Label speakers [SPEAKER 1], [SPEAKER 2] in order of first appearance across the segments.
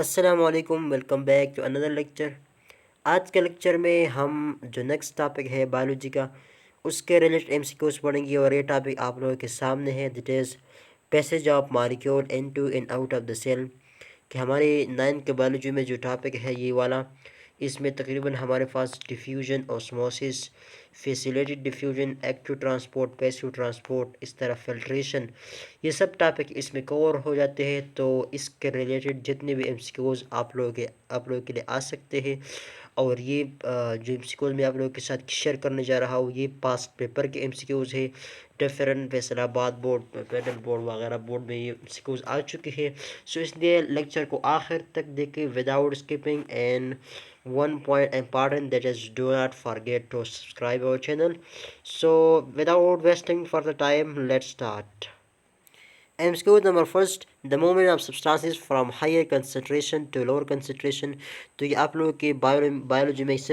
[SPEAKER 1] अस्सलामुअलैकुम, welcome back to another lecture. आज के लेक्चर में हम जो नेक्स्ट टॉपिक है बायोलॉजी का, उसके रिलेटेड एमसीक्यूज पढ़ेंगे और ये टॉपिक आप लोगों के सामने है। That is passage of molecule into and out of the cell. कि हमारे 9th के बायोलॉजी में जो टॉपिक है ये वाला, इसमें तकरीबन हमारे पास diffusion, osmosis, facilitated diffusion, active transport, passive transport, इस तरह फिल्ट्रेशन, ये सब टॉपिक इसमें कवर हो जाते हैं। तो इसके रिलेटेड जितने भी एमसीक्यूज आप लोगों के लिए आ सकते हैं, और ये जो एमसीक्यूज मैं आप लोगों के साथ शेयर करने जा रहा हूँ, ये पास्ट पेपर के एमसीक्यूज है। Different Faisalabad board, panel board वगैरह बोर्ड में ये एमसीक्यूज आ चुके हैं। सो इसलिए लेक्चर को आखिर तक देखें without skipping. And one point important, that is, do not forget to subscribe our channel. So without wasting further time, let's start. MCQ number first, the movement of substances from higher concentration to lower concentration। तो ये आप लोगों के biology में जो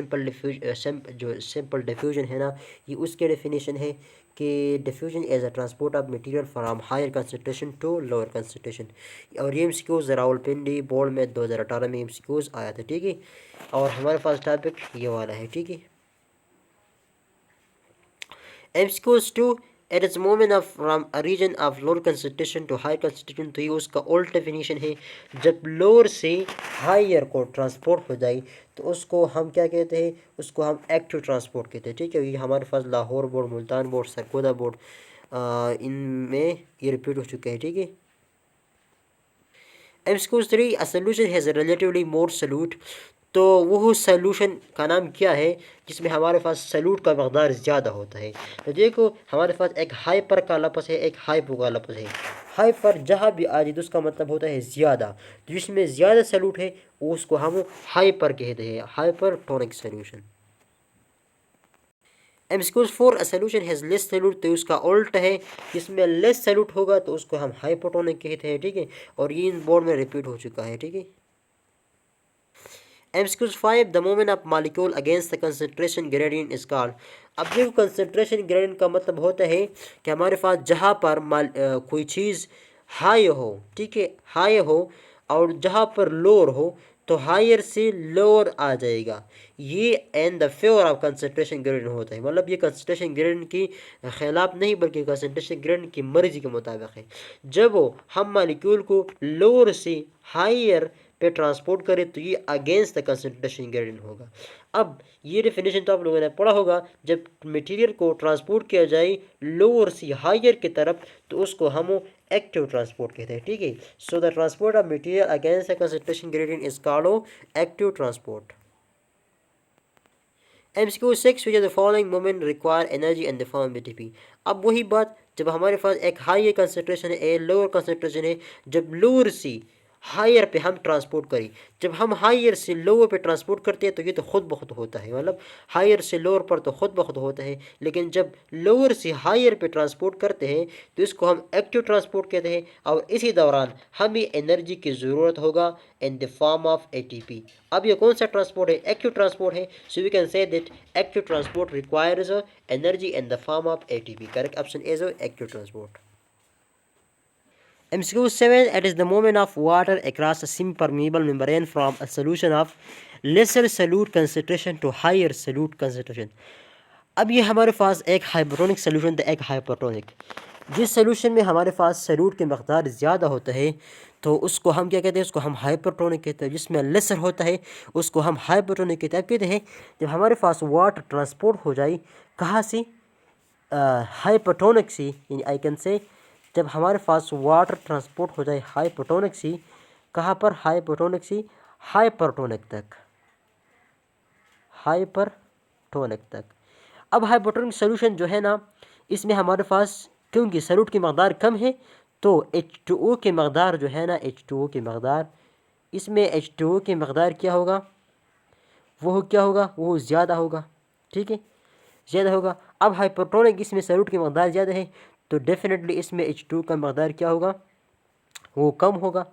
[SPEAKER 1] simple diffusion है ना, ये उसके डेफिनेशन है कि diffusion as a transport of material from higher concentration to lower concentration. और ये एमसीक्यूज रावलपिंडी बोर्ड में 2018 में एमसीक्यूज आया था, ठीक है। और हमारे पास टॉपिक ये वाला है, ठीक है। MCQs 2, it is movement of from a region of lower concentration to higher concentration। तो ये उसका ओल्ड डेफिनेशन है। जब लोअर से हायर को ट्रांसपोर्ट हो जाए तो उसको हम क्या कहते हैं, उसको हम एक्टिव ट्रांसपोर्ट कहते हैं, ठीक है। ये हमारे पास Lahore board, Multan board, Sargodha board, इनमें ये रिपीट हो चुका है, ठीक है। MCQ 3, a solution has a relatively more solute। तो वो सॉल्यूशन का नाम क्या है जिसमें हमारे पास सॉल्यूट का मकदार ज़्यादा होता है। तो देखो हमारे पास एक हाइपर का लफ्ज़ है, एक हाइपो का लफ्ज़ है। हाइपर जहाँ भी आ जाए तो उसका मतलब होता है ज़्यादा। तो जिसमें ज़्यादा सॉल्यूट है उसको हम हाइपर कहते हैं, hypertonic solution. MCQ 4, a solution has less solute. तो उसका उल्ट है, जिसमें लेस सॉल्यूट होगा तो उसको हम हाइपोटोनिक कहते हैं, ठीक है। और ये इन बोर्ड में रिपीट हो चुका है, ठीक है। MCQ 5, the movement of molecule against the concentration gradient is called। अब देखो कंसंट्रेशन ग्रेडियंट का मतलब होता है कि हमारे पास जहाँ पर कोई चीज़ हाई हो, ठीक है, हाई हो, और जहाँ पर लोअर हो तो हायर से लोअर आ जाएगा। ये and the favour of concentration gradient होता है। मतलब ये कंसंट्रेशन ग्रेडियंट की खिलाफ नहीं बल्कि कंसंट्रेशन ग्रेडियंट की मर्जी के मुताबिक है। जब हम मालिक्यूल को लोअर से हायर पे ट्रांसपोर्ट करें तो ये अगेंस्ट द कंसंट्रेशन ग्रेडियंट होगा। अब ये डेफिनेशन तो आप लोगों ने पढ़ा होगा, जब मटेरियल को ट्रांसपोर्ट किया जाए लोअर से हायर की तरफ तो उसको हम एक्टिव ट्रांसपोर्ट कहते हैं, ठीक है। So the transport of material against the concentration gradient is called active transport. MCQ 6, which of the following movement require energy in the form of ATP। अब वही बात, जब हमारे पास एक हाई कंसंट्रेशन है, लोअर कंसंट्रेशन है, जब लोअर से हायर पे हम ट्रांसपोर्ट करें, जब हम हायर से लोअर पे ट्रांसपोर्ट करते हैं तो ये तो खुद ब खुद होता है। मतलब हायर से लोअर पर तो खुद ब खुद होता है, लेकिन जब लोअर से हायर पे ट्रांसपोर्ट करते हैं तो इसको हम एक्टिव ट्रांसपोर्ट कहते हैं। और इसी दौरान हमें एनर्जी की ज़रूरत होगा इन द फॉर्म ऑफ ATP। अब ये कौन सा ट्रांसपोर्ट है? एक्टिव ट्रांसपोर्ट है। So we can say that active transport requires energy in the form of ATP। Correct option is active transport. MCQ 7, it is the movement of water across a semi-permeable membrane from a solution of lesser solute concentration to higher solute concentration। अब ये हमारे पास एक hypotonic solution था, एक hypotonic. जिस solution में हमारे पास solute के मकदार ज़्यादा होता है तो उसको हम क्या कहते हैं, उसको हम हाइपोटोनिक कहते हैं। जिसमें लेसर होता है उसको हम हाइपोटोनिक कहते हैं। अब कहते हैं जब हमारे पास वाटर ट्रांसपोर्ट हो जाए कहाँ से, हाइपोटोनिक से, यानी आई कैन से जब हमारे पास वाटर ट्रांसपोर्ट हो जाए हाइपोटोनिक से, कहाँ पर, हाइपोटोनिक से हाइपरटोनिक तक, हाइपरटोनिक तक। अब हाइपोटोनिक सोल्यूशन जो है ना, इसमें हमारे पास क्योंकि सॉल्यूट की मकदार कम है तो H2O के मकदार जो है ना, H2O के मकदार, इसमें H2O की मकदार क्या होगा, वो क्या होगा, वो ज़्यादा होगा, ठीक है, ज़्यादा होगा। अब हाइपोटोनिक इसमें सॉल्यूट की मकदार ज़्यादा है तो डेफिनेटली इसमें H2O का मकदार क्या होगा, वो कम होगा।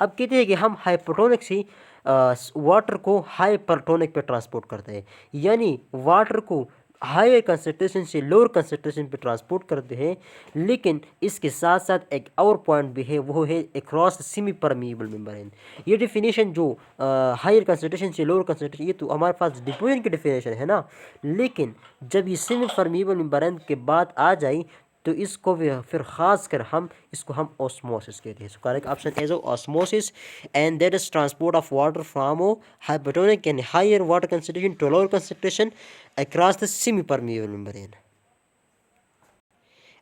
[SPEAKER 1] अब कहते हैं कि हम हाइपोटोनिक से वाटर को हाइपरटोनिक पे ट्रांसपोर्ट करते हैं, यानी वाटर को हायर कंसंट्रेशन से लोअर कंसंट्रेशन पे ट्रांसपोर्ट करते हैं। लेकिन इसके साथ साथ एक और पॉइंट भी है, वो है अक्रॉस सेमी परमिएबल मेम्ब्रेन। ये डेफिनेशन जो हायर कंसंट्रेशन से लोअर कंसंट्रेशन, ये तो हमारे पास डिफोजन की डेफिनेशन है ना। लेकिन जब ये सेमी परमिएबल मेम्ब्रेन के बाद आ जाए तो इसको फिर ख़ास कर हम ऑस्मोसिस कहते हैं। So correct option is osmosis, and that is transport of water from hypotonic and higher water concentration to lower concentration across the semi-permeable membrane.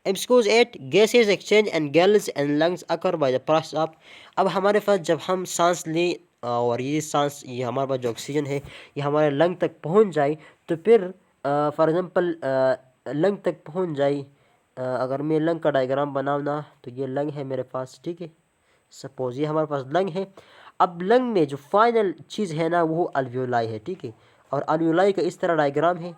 [SPEAKER 1] MCQs 8 gases exchange and gills and lungs occur by the process of. अब हमारे पास जब हम सांस लें और ये सांस, ये हमारे पास जो ऑक्सीजन है ये हमारे लंग तक पहुंच जाए, तो फिर फॉर एग्जांपल लंग तक पहुंच जाए। अगर मैं लंग का डायग्राम बनाऊँ ना, तो ये लंग है मेरे पास, ठीक है। सपोज ये हमारे पास लंग है। अब लंग में जो फाइनल चीज़ है ना, वो अल्वियोलाई है, ठीक है। और अल्वियोलाई का इस तरह डायग्राम है।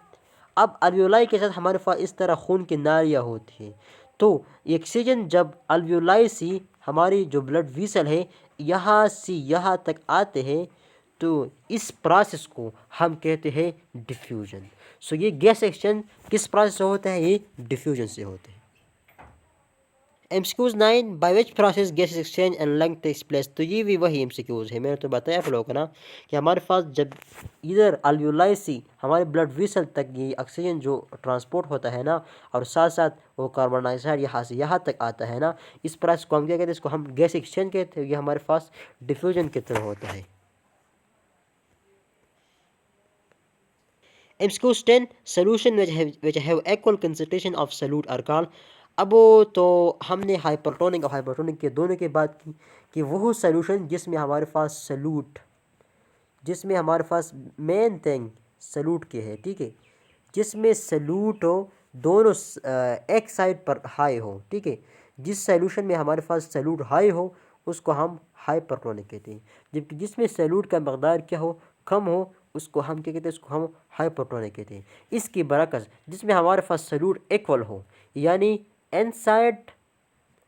[SPEAKER 1] अब अल्वियोलाई के साथ हमारे पास इस तरह खून की नालियाँ होती हैं। तो ऑक्सीजन जब अल्वियोलाई से हमारी जो ब्लड वेसल है यहाँ से यहाँ तक आते हैं, तो इस प्रोसेस को हम कहते हैं डिफ्यूजन। सो ये गैस एक्सचेंज किस प्रोसेस से होता है? ये डिफ्यूजन से होते हैं। MCQs 9 by which process gases exchange and lung takes place. तो ये भी वही एमसीक्यूज है, मैंने तो बताया आप लोगों को ना कि हमारे पास जब इधर अल्वियोलाई से हमारे ब्लड वेसल तक ये ऑक्सीजन जो ट्रांसपोर्ट होता है ना, और साथ साथ वो कार्बन डाइऑक्साइड यहाँ से यहाँ तक आता है ना, इस प्रोसेस को हम क्या कहते हैं? इसको हम गैस एक्सचेंज कहते हैं। ये हमारे पास डिफ्यूजन की तरह होता है। MCQs 10 solution which have equal concentration of solute are called। अब वो तो हमने हाइपरटोनिक और हाइपरटोनिक के दोनों की बात की कि वो सोल्यूशन जिसमें हमारे पास सल्यूट, जिसमें हमारे पास मेन थिंग सल्यूट के है, ठीक है। जिसमें सल्यूट हो, दोनों एक साइड पर हाई हो, ठीक है। जिस सोल्यूशन में हमारे पास सल्यूट हाई हो उसको हम हाइपरटोनिक कहते हैं। जबकि जिसमें सल्यूट का मकदार क्या हो, कम हो, उसको हम क्या कहते हैं? उसको हम हाइपरटोनिक कहते हैं। इसकी बरकस जिसमें हमारे पास सल्यूट इक्वल हो, यानी इनसाइड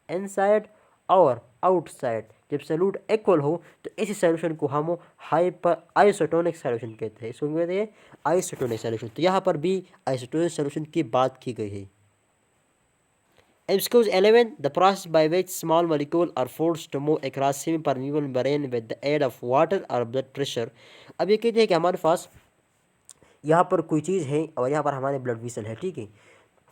[SPEAKER 1] इनसाइड और आउटसाइड, जब सल्यूट इक्वल हो तो इसी सॉल्यूशन को हम हाइपर आइसोटोनिक सॉल्यूशन कहते हैं। इसको कहते हैं आइसोटोनिक सॉल्यूशन। तो यहाँ पर भी आइसोटोनिक सॉल्यूशन की बात की गई है। MCQs 11 the process by which small molecule are forced to move across semi permeable membrane with the aid of water और ब्लड प्रेशर। अब ये कहते हैं कि हमारे पास यहाँ पर कोई चीज़ है और यहाँ पर हमारे ब्लड वेसल है, ठीक है।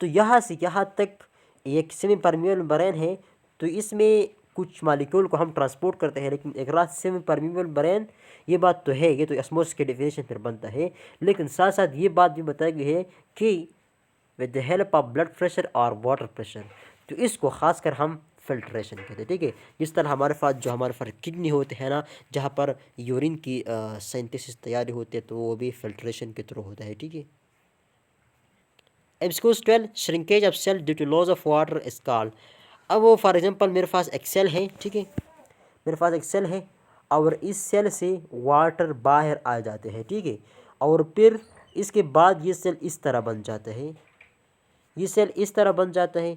[SPEAKER 1] तो यहाँ से यहाँ तक एक सेमी परमिएबल मेम्ब्रेन है, तो इसमें कुछ मालिक्यूल को हम ट्रांसपोर्ट करते हैं, लेकिन एक रात सेमी परमिएबल मेम्ब्रेन, ये बात तो है, ये तो ऑस्मोसिस के डेफिनेशन पर बनता है। लेकिन साथ साथ ये बात भी बताई गई है कि with the help of blood pressure और वाटर प्रेशर, तो इसको खासकर हम फिल्ट्रेशन कहते हैं, ठीक है। जिस तरह हमारे पास जो हमारे पास किडनी होते हैं ना, जहाँ पर यूरिन की सिंथेसिस तैयारी होती है, तो वो भी फिल्ट्रेशन के थ्रू होता है, ठीक है। MCQs 12 shrinkage of cell due to loss of water is called. अब वो फॉर एग्जांपल मेरे पास एक सेल है, ठीक है। मेरे पास एक सेल है और इस सेल से वाटर बाहर आ जाते हैं, ठीक है। और फिर इसके बाद ये सेल इस तरह बन जाता है, ये सेल इस तरह बन जाता है।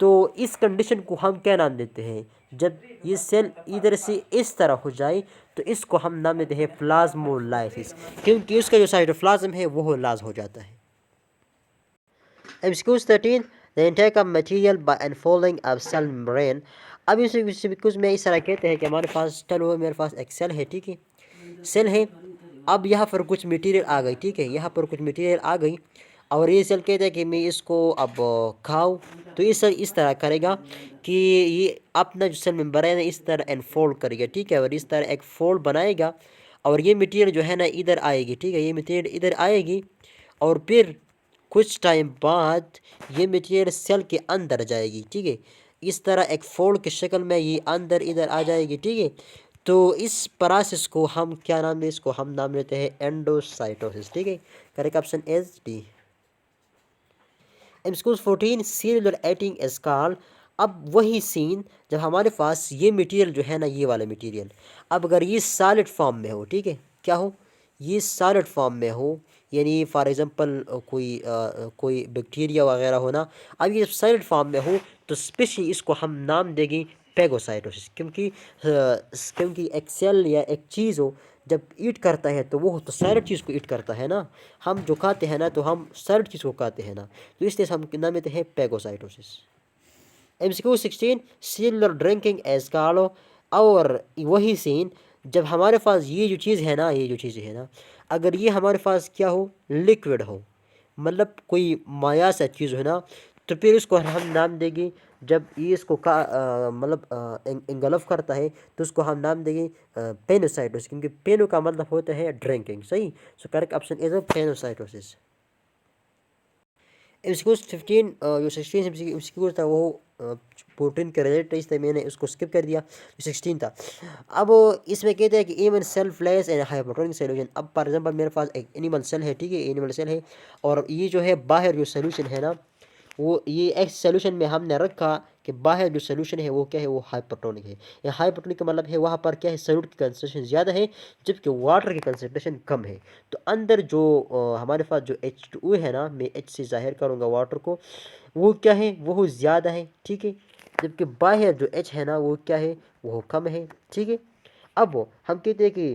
[SPEAKER 1] तो इस कंडीशन को हम क्या नाम देते हैं? जब ये सेल इधर से इस तरह हो जाए तो इसको हम नाम देते हैं प्लाज्मोलाइसिस, क्योंकि उसका जो साइटोप्लाज्म है वो लाज हो जाता है। MCQs 13 the intake of material by unfolding of cell membrane. अब इस एमसीक्यूज में इस तरह कहते हैं कि हमारे पास चलो मेरे पास एक सेल है, ठीक है। सेल है, अब यहाँ पर कुछ मटेरियल आ गई, ठीक है। यहाँ पर कुछ मटेरियल आ गई और ये सेल कहते हैं कि मैं इसको अब खाऊं, तो ये सेल इस तरह करेगा कि ये अपना जो सेल मेम्ब्रेन है इस तरह एनफोल्ड करेगा, ठीक है। और इस तरह एक फोल्ड बनाएगा और ये मटेरियल जो है ना इधर आएगी, ठीक है। ये मटेरियल इधर आएगी और फिर कुछ टाइम बाद ये मटेरियल सेल के अंदर जाएगी, ठीक है। इस तरह एक फोल्ड की शक्ल में ये अंदर इधर आ जाएगी, ठीक है। तो इस प्रोसेस को हम क्या नाम दें? इसको हम नाम लेते हैं एंडोसाइटोसिस, ठीक है। Correct option is D. MCQs 14 cellular eating is called. अब वही सीन जब हमारे पास ये मटेरियल जो है ना, ये वाला मटेरियल, अब अगर ये सॉलिड फॉर्म में हो, ठीक है, क्या हो? ये सॉलिड फॉर्म में हो, यानी फॉर एग्जांपल कोई बैक्टीरिया वगैरह हो ना, अब ये सॉलिड फॉर्म में हो तो स्पेशली इसको हम नाम देंगे पेगोसाइटोसिस। क्योंकि एक सेल या एक चीज़ हो जब ईट करता है तो वो तो सारी चीज़ को ईट करता है ना। हम जो खाते हैं ना तो हम सारी चीज़ को खाते हैं ना, तो इसलिए हम नाम देते हैं phagocytosis. MCQ 16 cellular drinking as called. और वही सीन जब हमारे पास ये जो चीज़ है ना, ये जो चीज़ है ना, अगर ये हमारे पास क्या हो, लिक्विड हो, मतलब कोई माया सा चीज़ है ना, तो फिर उसको हम नाम देंगे। जब ये इसको का मतलब इंगल्फ करता है तो उसको हम नाम देंगे पेनोसाइटोसिस, क्योंकि पेनो का मतलब होता है ड्रिंकिंग। सही। सो correct option is pinocytosis. MCQ 15 जो 16 MCQ था वो प्रोटीन के रिलेटेड थे, मैंने उसको स्किप कर दिया। जो 16 था, अब इसमें कहते हैं कि even selfless and hypotonic solution. अब फॉर एग्जांपल मेरे पास एक एनिमल सेल है, ठीक है, एनिमल सेल है, और ये जो है बाहर जो सोल्यूशन है ना, वो ये एक सोल्यूशन में हमने रखा कि बाहर जो सोल्यूशन है वो क्या है, वो हाइपोटोनिक है। या हाइपोटोनिक का मतलब है वहाँ पर क्या है, सॉल्यूट की कंसंट्रेशन ज़्यादा है जबकि वाटर की कंसंट्रेशन कम है। तो अंदर जो हमारे पास जो H2O है ना, मैं H से जाहिर करूँगा वाटर को, वो क्या है, वो ज़्यादा है, ठीक है, जबकि बाहर जो H है ना वो क्या है, वो कम है, ठीक है। अब हम कहते हैं कि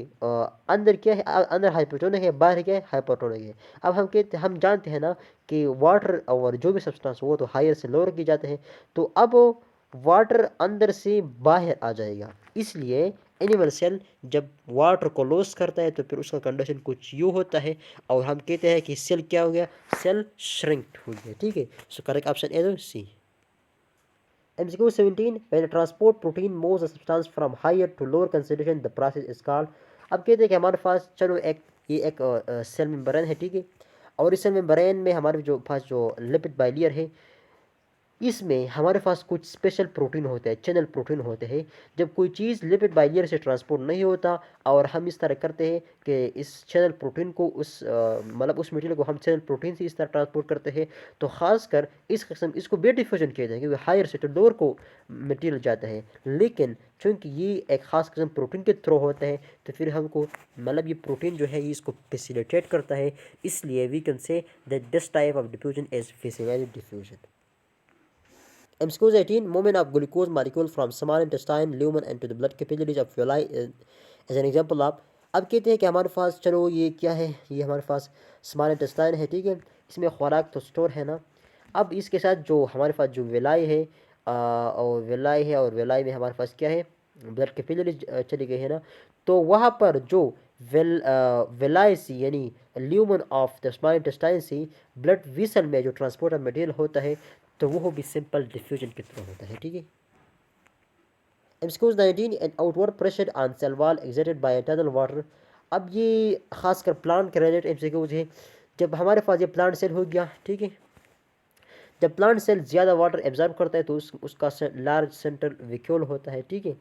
[SPEAKER 1] अंदर क्या है, अंदर हाइपोटोनिक है, बाहर क्या है, हाइपोटोनिक है। अब हम जानते हैं ना कि वाटर और जो भी सब्सटेंस वो तो हायर से लोअर की जाते हैं, तो अब वाटर अंदर से बाहर आ जाएगा। इसलिए एनिमल सेल जब वाटर को लॉस करता है तो फिर उसका कंडीशन कुछ यूँ होता है, और हम कहते हैं कि सेल क्या हो गया, सेल श्रिंक्ड हो गया, ठीक है। So correct option is C. MCQ 17 when a transport protein moves a substance from higher to lower concentration the process is called। अब कहते हैं कि हमारे पास चलो ये एक सेल मेम्ब्रेन है, ठीक है, और इस सेल मेम्ब्रेन में हमारे जो पास जो लिपिड बाइलियर है, इसमें हमारे पास कुछ स्पेशल प्रोटीन होते हैं, चैनल प्रोटीन होते हैं। जब कोई चीज़ लिपिड बाइलियर से ट्रांसपोर्ट नहीं होता और हम इस तरह करते हैं कि इस चैनल प्रोटीन को मतलब उस मटेरियल को हम चैनल प्रोटीन से इस तरह ट्रांसपोर्ट करते हैं, तो ख़ासकर इस किस्म इसको बेड डिफ्यूजन कहते हैं, क्योंकि हायर से तो लोअर को मटेरियल जाता है। लेकिन चूँकि ये एक ख़ास किस्म प्रोटीन के थ्रू होता है तो फिर हमको मतलब ये प्रोटीन जो है ये इसको फैसिलिटेट करता है, इसलिए we can say that this type of diffusion is facilitated diffusion. MCQ 18 movement of glucose molecule from small intestine lumen into the blood capillaries of villi as an example of। अब कहते हैं कि हमारे पास चलो ये क्या है, ये हमारे पास स्मॉल इंटेस्टाइन है, ठीक है, इसमें खुराक तो स्टोर है ना। अब इसके साथ जो हमारे पास जो विलाई है और विलाई में हमारे पास क्या है, ब्लड कैपिलरीज चली गई है ना, तो वहाँ पर जो विलाई सी यानी lumen of the small intestine सी ब्लड वेसल में जो ट्रांसपोर्टर मटेरियल होता है तो वो भी सिंपल डिफ्यूजन की तरह होता है, ठीक है। MCQ 19 an outward pressure on cell wall exerted by internal water. अब ये खासकर प्लांट के रिलेटेड MCQs है। जब हमारे पास ये प्लांट सेल हो गया, ठीक है, जब प्लांट सेल ज़्यादा वाटर एब्जॉर्ब करता है तो उसका लार्ज सेंट्रल विक्यूल होता है, ठीक है,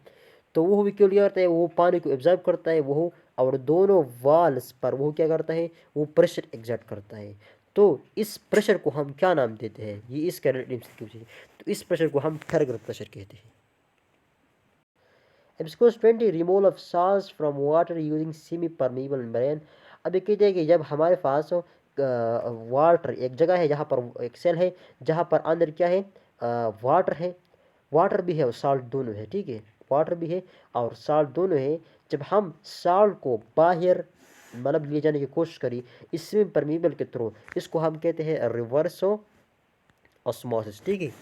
[SPEAKER 1] तो वो विक्यूल क्या करता है, वो पानी को एब्जॉर्ब करता है वो, और दोनों वाल्स पर वो क्या करता है, वो प्रेशर एग्जर्ट करता है। तो इस प्रेशर को हम क्या नाम देते हैं, ये इसका MCQ है, तो इस प्रेशर को हम थर्गर प्रेशर कहते हैं। MCQ 20 removal of salts from water using semi permeable membrane. अब ये कहते हैं कि जब हमारे पास वाटर एक जगह है जहाँ पर एक सेल है जहाँ पर अंदर क्या है, वाटर है, वाटर भी है और साल्ट दोनों है, ठीक है, वाटर भी है और साल्ट दोनों है। जब हम साल्ट को बाहर मतलब ले जाने की कोशिश करी इसमें परमीबल के थ्रू, इसको हम कहते हैं रिवर्सो ऑस्मोसिस, ठीक है।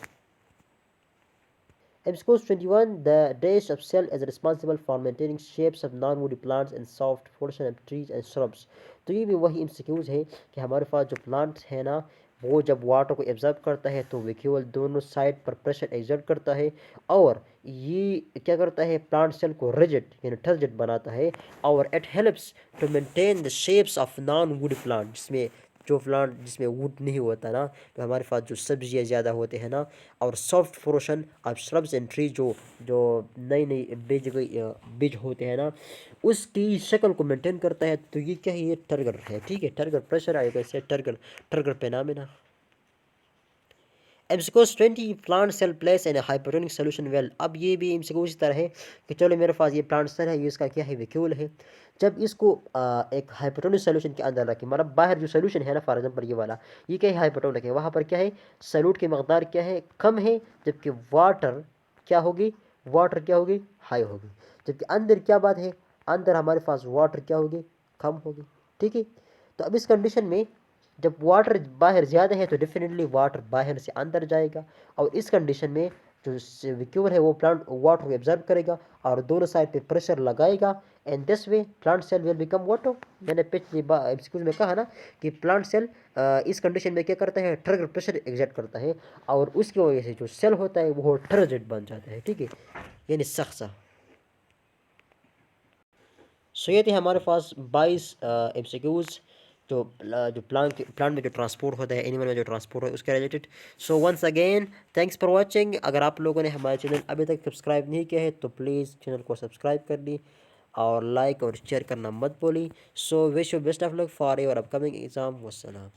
[SPEAKER 1] MCQ 21 the dash of cell is responsible for maintaining shapes of non-woody plants and soft portion of trees and shrubs। तो ये भी वही MCQs है कि हमारे पास जो प्लांट्स है ना, वो जब वाटर को एब्जॉर्ब करता है तो वे केवल दोनों साइड पर प्रेशर एक्सर्ट करता है, और ये क्या करता है, प्लांट सेल को रिजिड यानी टर्जिड बनाता है, और it helps to maintain the shapes of non wood plant, जिसमें जो प्लांट जिसमें वुड नहीं होता ना, तो हमारे पास जो सब्जियाँ ज़्यादा होते हैं ना, और soft portion of shrubs and tree जो जो नई नई बीज होते हैं ना, उसकी शक्ल को मेंटेन करता है। तो ये क्या है, ये टर्गर है, ठीक है, टर्गर प्रेशर आएगा इससे, टर्गर टर्गर पे नाम है ना। MCQ 20 plant cell place and hypotonic solution well. अब ये भी MCQ इस तरह है कि चलो मेरे पास ये प्लांट सेल है, ये इसका क्या है, वैक्यूल है। जब इसको एक हाइपोटोनिक सोल्यूशन के अंदर रखें, मतलब बाहर जो सोल्यूशन है ना, फॉर एग्जांपल ये वाला, ये क्या है, हाइपोटोनिक है, वहाँ पर क्या है, सॉल्यूट की मकदार क्या है, कम है, जबकि वाटर क्या होगी, वाटर क्या होगी, हाई होगी। जबकि अंदर क्या बात है, अंदर हमारे पास वाटर क्या होगी, कम होगी। ठीक है, तो अब इस कंडीशन में जब वाटर बाहर ज़्यादा है तो डेफिनेटली वाटर बाहर से अंदर जाएगा, और इस कंडीशन में जो वैक्यूम है वो प्लांट वाटर को एब्जॉर्ब करेगा और दोनों साइड पे प्रेशर लगाएगा, and this way plant cell will become water. मैंने पिछली बार एमसीक्यू में कहा ना कि प्लांट सेल इस कंडीशन में क्या करता है, ट्रिगर प्रेशर एग्जर्ट करता है, और उसकी वजह से जो सेल होता है वो टर्जेट बन जाता है। ठीक है, यानी सख्त सा। सो ये थे हमारे पास 22 एमसीक्यूज जो प्लांट में जो ट्रांसपोर्ट होता है, एनिमल में जो ट्रांसपोर्ट है उसके related. So once again thanks for watching. अगर आप लोगों ने हमारे चैनल अभी तक सब्सक्राइब नहीं किया है तो प्लीज़ चैनल को सब्सक्राइब कर ली और लाइक और शेयर करना मत भूली। So wish you best of luck for your upcoming exam. वस्सलाम।